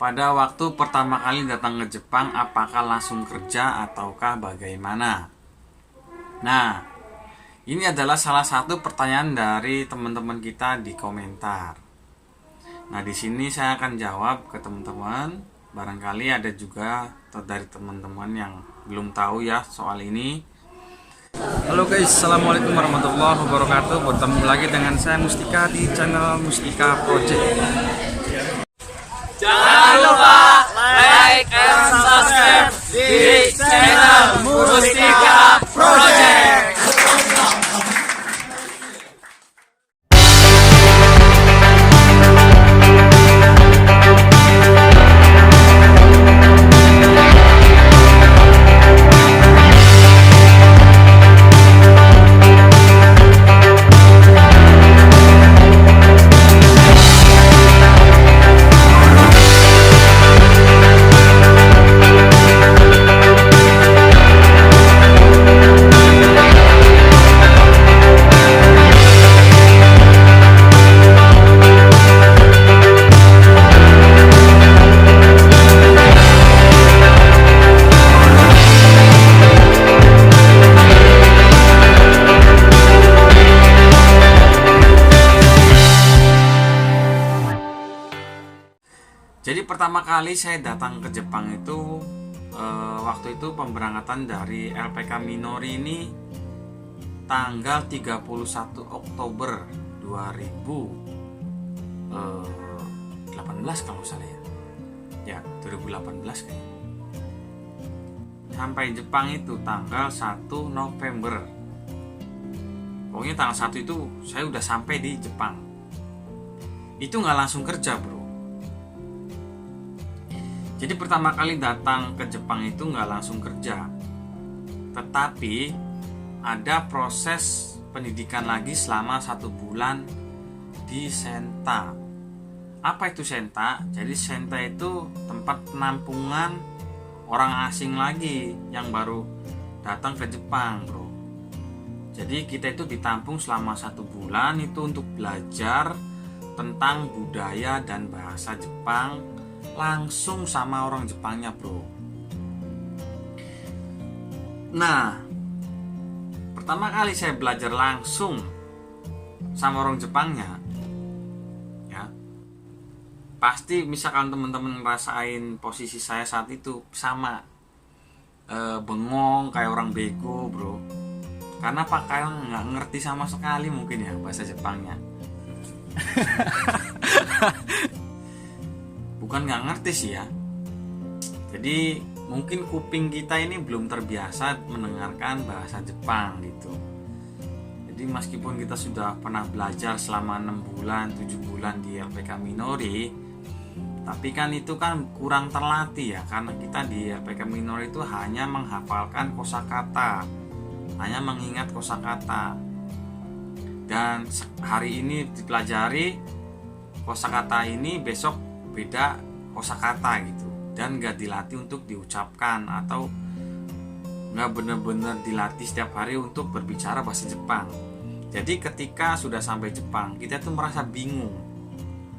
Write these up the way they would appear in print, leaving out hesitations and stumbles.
Pada waktu pertama kali datang ke Jepang, apakah langsung kerja ataukah bagaimana? Nah, ini adalah salah satu pertanyaan dari teman-teman kita di komentar. Nah, di sini saya akan jawab ke teman-teman. Barangkali ada juga dari teman-teman yang belum tahu ya soal ini. Halo guys, assalamualaikum warahmatullahi wabarakatuh. Bertemu lagi dengan saya Mustika di channel Mustika Project. Jangan lupa like and subscribe di channel Mustika Project. Jadi pertama kali saya datang ke Jepang itu waktu itu pemberangkatan dari LPK Minori ini tanggal 31 Oktober 2018 kalau salah ya. Ya, 2018 kayaknya. Sampai Jepang itu tanggal 1 November. Pokoknya tanggal 1 itu saya udah sampai di Jepang. Itu nggak langsung kerja, bro. Jadi pertama kali datang ke Jepang itu nggak langsung kerja, tetapi ada proses pendidikan lagi selama 1 bulan di Senta. Apa itu Senta? Jadi Senta itu tempat penampungan orang asing lagi yang baru datang ke Jepang, bro. Jadi kita itu ditampung selama 1 bulan itu untuk belajar tentang budaya dan bahasa Jepang langsung sama orang Jepangnya, bro. Nah, pertama kali saya belajar langsung sama orang Jepangnya, ya, pasti misalkan teman-teman ngerasain posisi saya saat itu sama, bengong kayak orang bego, bro. Karena pakaian nggak ngerti sama sekali mungkin ya bahasa Jepangnya. Bukan nggak ngerti sih ya. Jadi mungkin kuping kita ini belum terbiasa mendengarkan bahasa Jepang gitu. Jadi meskipun kita sudah pernah belajar selama 6 bulan, 7 bulan di LPK Minori, tapi kan itu kan kurang terlatih ya. Karena kita di LPK Minori itu hanya menghafalkan kosakata, hanya mengingat kosakata. Dan hari ini dipelajari kosakata ini, besok beda kosakata gitu, dan gak dilatih untuk diucapkan atau gak bener-bener dilatih setiap hari untuk berbicara bahasa Jepang. Jadi ketika sudah sampai Jepang, kita tuh merasa bingung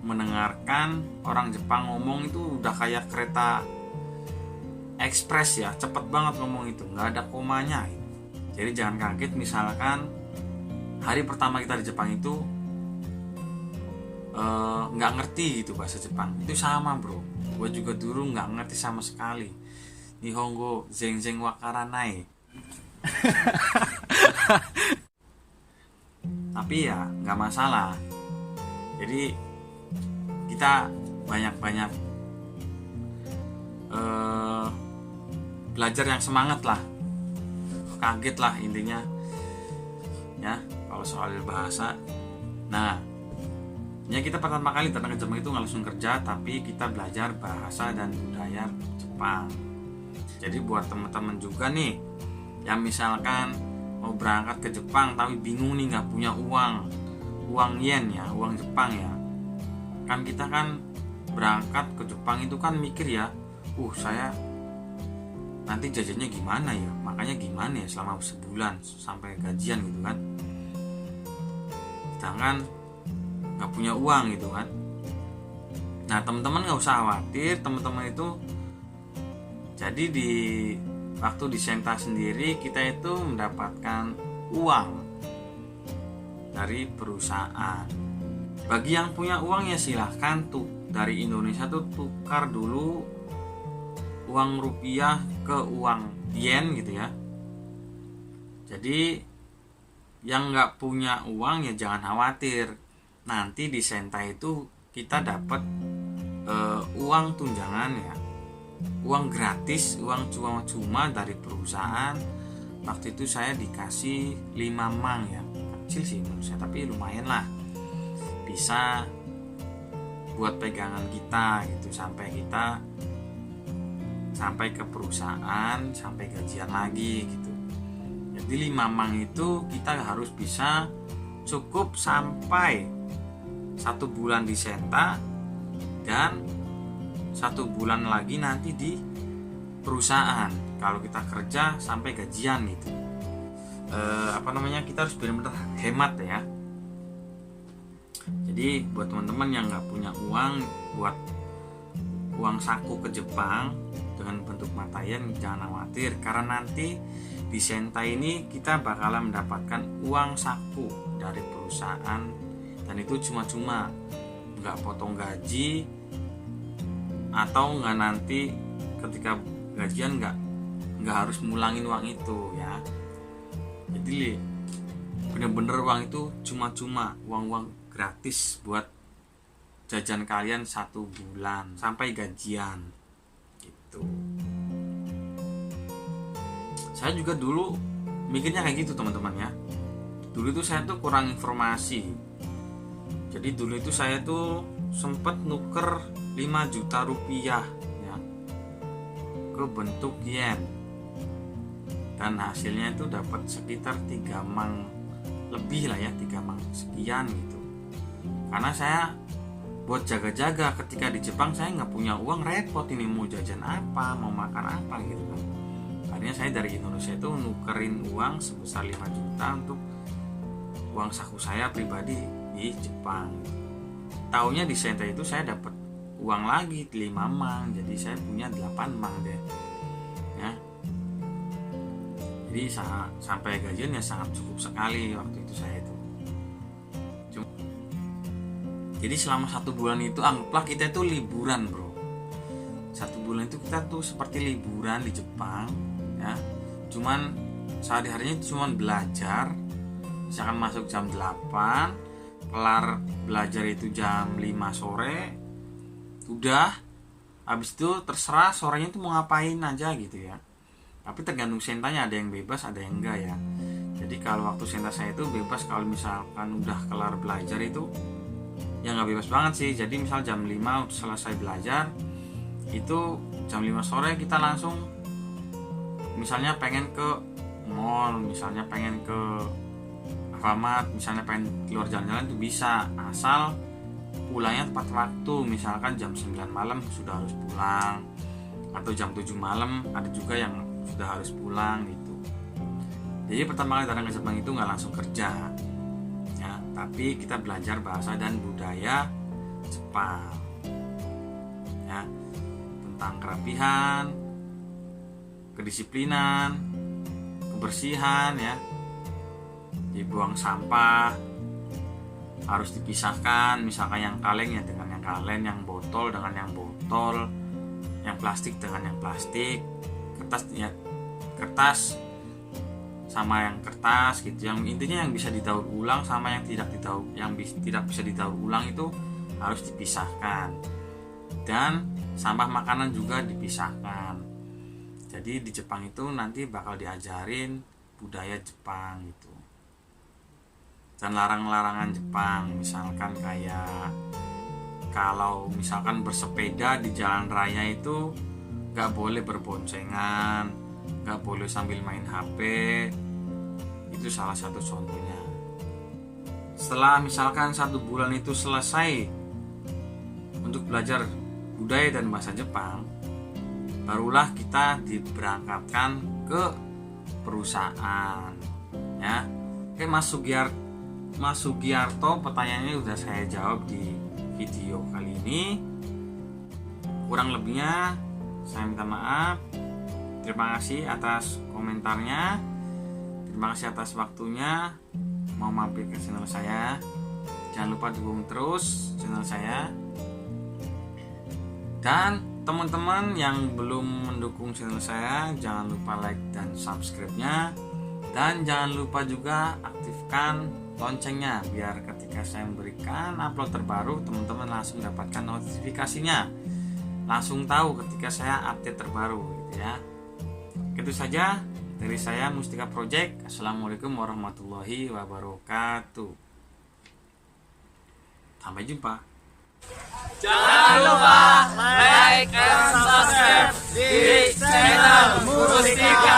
mendengarkan orang Jepang ngomong. Itu udah kayak kereta ekspres ya, cepet banget ngomong itu, gak ada komanya. Jadi jangan kaget misalkan hari pertama kita di Jepang itu nggak ngerti gitu bahasa Jepang. Itu sama, bro. Gue juga dulu nggak ngerti sama sekali. Nihongo zenzen wakaranai. Tapi ya nggak masalah. Jadi kita banyak-banyak belajar yang semangat lah. Kaget lah intinya ya kalau soal bahasa. Nah, ya kita pertama kali datang ke Jepang itu nggak langsung kerja, tapi kita belajar bahasa dan budaya Jepang. Jadi buat teman-teman juga nih yang misalkan mau berangkat ke Jepang tapi bingung nih, nggak punya uang yen ya, uang Jepang ya. Kan kita kan berangkat ke Jepang itu kan mikir ya, saya nanti jajannya gimana ya, makanya gimana ya selama sebulan sampai gajian gitu kan. Sedangkan nggak punya uang gitu kan. Nah, teman-teman nggak usah khawatir, teman-teman itu jadi di waktu di Senta sendiri kita itu mendapatkan uang dari perusahaan. Bagi yang punya uang ya silahkan tuh dari Indonesia tuh tukar dulu uang rupiah ke uang yen gitu ya. Jadi yang nggak punya uang ya jangan khawatir, nanti di Senta itu kita dapat uang tunjangan ya, uang gratis, uang cuma-cuma dari perusahaan. Waktu itu saya dikasih 5 mang ya, kecil sih menurut saya tapi lumayan lah, bisa buat pegangan kita gitu sampai ke perusahaan, sampai gajian lagi gitu. Jadi 5 mang itu kita harus bisa cukup sampai 1 bulan di Senta dan 1 bulan lagi nanti di perusahaan kalau kita kerja sampai gajian gitu. Kita harus benar-benar hemat ya. Jadi buat teman-teman yang nggak punya uang buat uang saku ke Jepang dengan bentuk mata yen, jangan khawatir karena nanti di Senta ini kita bakalan mendapatkan uang saku dari perusahaan dan itu cuma-cuma, nggak potong gaji atau nggak nanti ketika gajian nggak harus mulangin uang itu ya. Jadi bener-bener uang itu cuma-cuma, uang gratis buat jajan kalian 1 bulan sampai gajian gitu. Saya juga dulu mikirnya kayak gitu teman-teman ya. Dulu itu saya tuh kurang informasi. Jadi dulu itu saya tuh sempat nuker 5 juta rupiah ya ke bentuk yen. Dan hasilnya itu dapat sekitar 3 mang lebih lah ya, 3 mang sekian gitu. Karena saya buat jaga-jaga ketika di Jepang saya nggak punya uang, repot ini mau jajan apa, mau makan apa gitu kan. Akhirnya saya dari Indonesia itu nukerin uang sebesar 5 juta untuk uang saku saya pribadi di Jepang. Taunya di Senta itu saya dapat uang lagi 5 mang, jadi saya punya 8 mang deh ya. Jadi sampai gajian ya sangat cukup sekali waktu itu saya itu. Jadi selama 1 bulan itu anggaplah kita itu liburan bro. 1 bulan itu kita tuh seperti liburan di Jepang ya. Cuman sehari-harinya cuman belajar. Misalkan masuk jam 8, kelar belajar itu jam 5 sore. Udah, habis itu terserah sorenya itu mau ngapain aja gitu ya. Tapi tergantung Sentanya, ada yang bebas ada yang enggak ya. Jadi kalau waktu Senta saya itu bebas, kalau misalkan udah kelar belajar itu ya nggak bebas banget sih. Jadi misal jam 5 selesai belajar itu jam 5 sore kita langsung misalnya pengen ke mall, misalnya pengen ke Alfamart, misalnya pengen keluar jalan-jalan itu bisa, asal pulangnya tepat waktu. Misalkan jam 9 malam sudah harus pulang, atau jam 7 malam ada juga yang sudah harus pulang gitu. Jadi pertama kali datang ke Jepang itu nggak langsung kerja ya, tapi kita belajar bahasa dan budaya Jepang ya, tentang kerapihan, kedisiplinan, kebersihan ya. Dibuang sampah harus dipisahkan, misalkan yang kaleng ya dengan yang kaleng, yang botol dengan yang botol, yang plastik dengan yang plastik, kertas ya kertas sama yang kertas gitu. Yang intinya yang bisa didaur ulang sama yang tidak bisa didaur ulang itu harus dipisahkan. Dan sampah makanan juga dipisahkan. Jadi di Jepang itu nanti bakal diajarin budaya Jepang gitu. Dan larang-larangan Jepang, misalkan kayak kalau misalkan bersepeda di jalan raya itu gak boleh berboncengan, gak boleh sambil main HP. Itu salah satu contohnya. Setelah misalkan 1 bulan itu selesai untuk belajar budaya dan bahasa Jepang, barulah kita diberangkatkan ke perusahaan ya. Oke, Mas Sugiarto, pertanyaannya udah saya jawab di video kali ini. Kurang lebihnya saya minta maaf. Terima kasih atas komentarnya. Terima kasih atas waktunya mau mampir ke channel saya. Jangan lupa dukung terus channel saya. Dan teman-teman yang belum mendukung channel saya, jangan lupa like dan subscribe-nya. Dan jangan lupa juga aktifkan loncengnya biar ketika saya memberikan upload terbaru, teman-teman langsung mendapatkan notifikasinya. Langsung tahu ketika saya update terbaru gitu ya. Itu saja dari saya, Mustika Project. Assalamualaikum warahmatullahi wabarakatuh. Sampai jumpa. Jangan lupa like and subscribe di channel Mustika